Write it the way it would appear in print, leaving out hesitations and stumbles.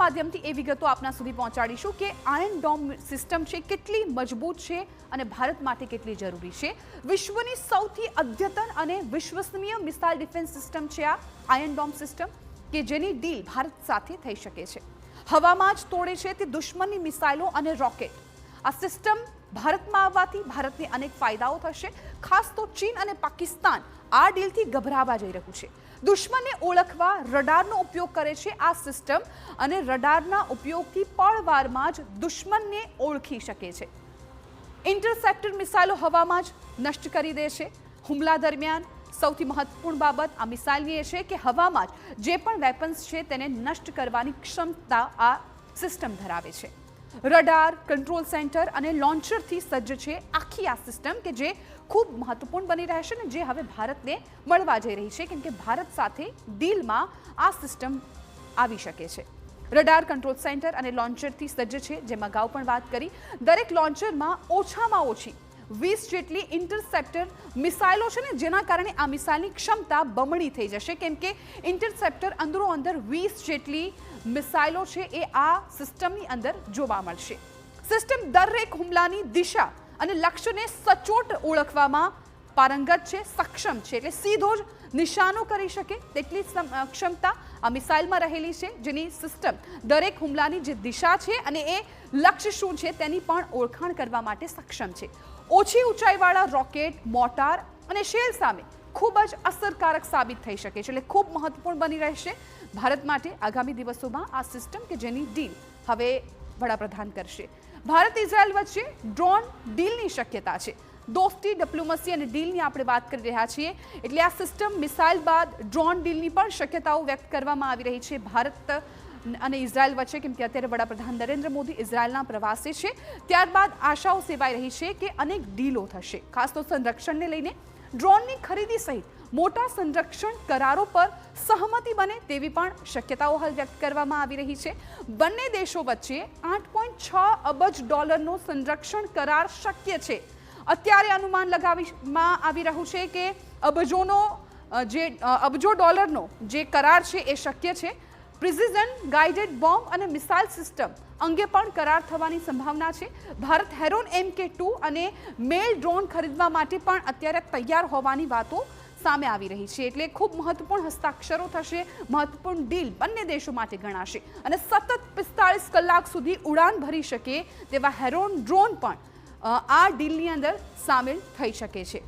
માધ્યમથી એ વિગતો આપના સુધી પહોંચાડીશું કે આયર્ન ડોમ સિસ્ટમ છે કેટલી મજબૂત છે અને ભારત માટે કેટલી જરૂરી છે। વિશ્વની સૌથી અદ્યતન અને વિશ્વસનીય મિસાઇલ ડિફેન્સ સિસ્ટમ છે આ આયર્ન ડોમ સિસ્ટમ કે જેની ડીલ ભારત સાથે થઈ શકે છે। હવામાં જ તોડે છે તે દુશ્મનની મિસાઇલો અને રોકેટ। આ સિસ્ટમ ભારતમાં આવવાથી ભારતને અનેક ફાયદાઓ થશે। ખાસ તો ચીન અને પાકિસ્તાન આ ડીલથી ગભરાવા જઈ રહ્યું છે। દુશ્મનને ઓળખવા રડારનો ઉપયોગ કરે છે આ સિસ્ટમ અને રડારના ઉપયોગથી પળવારમાં જ દુશ્મનને ઓળખી શકે છે। ઇન્ટરસેપ્ટર મિસાઇલો હવામાં જ નષ્ટ કરી દે છે। હુમલા દરમિયાન સૌથી મહત્વપૂર્ણ બાબત આ મિસાઇલની એ છે કે હવામાં જ જે પણ વેપન્સ છે તેને નષ્ટ કરવાની ક્ષમતા આ સિસ્ટમ ધરાવે છે। રડાર, કંટ્રોલ સેન્ટર અને લોન્ચરથી સજ્જ છે આખી આ સિસ્ટમ કે જે ખૂબ મહત્વપૂર્ણ બની રહેશે ને જે હવે ભારતને મળવા જઈ રહી છે કેમ કે ભારત સાથે ડીલમાં આ સિસ્ટમ આવી શકે છે। રડાર, કંટ્રોલ સેન્ટર અને લોન્ચરથી સજ્જ છે જેમાં અગાઉ પણ વાત કરી। દરેક લોન્ચરમાં ઓછામાં ઓછી 20 જેટલી ઇન્ટરસેપ્ટર મિસાઇલો છે ને જેના કારણે આ મિસાઇલની ક્ષમતા બમણી થઈ જશે કેમ કે ઇન્ટરસેપ્ટર અંદરો અંદર 20 જેટલી મિસાઇલો છે એ આ સિસ્ટમની અંદર જોવા મળશે। સિસ્ટમ દરેક હુમલાની દિશા અને લક્ષ્યને સચોટ ઓળખવામાં પારંગત છે, સક્ષમ છે એટલે સીધો જ નિશાનો કરી શકે તેટલી ક્ષમતા આ મિસાઇલમાં રહેલી છે જેની સિસ્ટમ દરેક હુમલાની જે દિશા છે અને એ લક્ષ્ય શું છે તેની પણ ઓળખાણ કરવા માટે સક્ષમ છે। ઓછી ઊંચાઈવાળા રોકેટ, મોટાર અને શેલ સામે ખૂબ જ અસરકારક સાબિત થઈ શકે છે એટલે ખૂબ મહત્વપૂર્ણ બની રહેશે ભારત માટે આગામી દિવસોમાં આ સિસ્ટમ કે જેની ડીલ હવે વડાપ્રધાન કરશે। ભારત ઇઝરાયલ વચ્ચે ડ્રોન ડીલની શક્યતા છે। દોસ્તી, ડિપ્લોમસી અને ડીલની આપણે વાત કરી રહ્યા છીએ એટલે આ સિસ્ટમ મિસાઇલ બાદ ડ્રોન ડીલની પણ શક્યતાઓ વ્યક્ત કરવામાં આવી રહી છે ભારત અને ઇઝરાયલ વચ્ચે કેમ કે અત્યારે વડાપ્રધાન નરેન્દ્ર મોદી ઇઝરાયલના પ્રવાસે છે ત્યારબાદ આશાઓ સેવાઈ રહી છે કે અનેક ડીલો થશે। ખાસ તો સંરક્ષણને લઈને ડ્રોનની ખરીદી સહિત મોટા સંરક્ષણ કરારો પર સહમતિ બને તેવી પણ શક્યતાઓ હાલ વ્યક્ત કરવામાં આવી રહી છે। બંને દેશો વચ્ચે $8.6 અબજ સંરક્ષણ કરાર શક્ય છે। અત્યારે અનુમાન લગાવવામાં આવી રહ્યું છે કે અબજો ડોલરનો જે કરાર છે એ શક્ય છે। પ્રિસિઝન ગાઇડેડ બોમ્બ અને મિસાઇલ સિસ્ટમ અંગે પણ કરાર થવાની સંભાવના છે। ભારત હેરોન MK2 અને મેલ ડ્રોન ખરીદવા માટે પણ અત્યારે તૈયાર હોવાની વાતો સામે આવી રહી છે એટલે ખૂબ મહત્વપૂર્ણ હસ્તાક્ષરો થશે, મહત્વપૂર્ણ ડીલ બંને દેશો માટે ગણાશે અને સતત 45 કલાક સુધી ઉડાન ભરી શકે તેવા હેરોન ડ્રોન પણ આ ડીલની અંદર સામેલ થઈ શકે છે।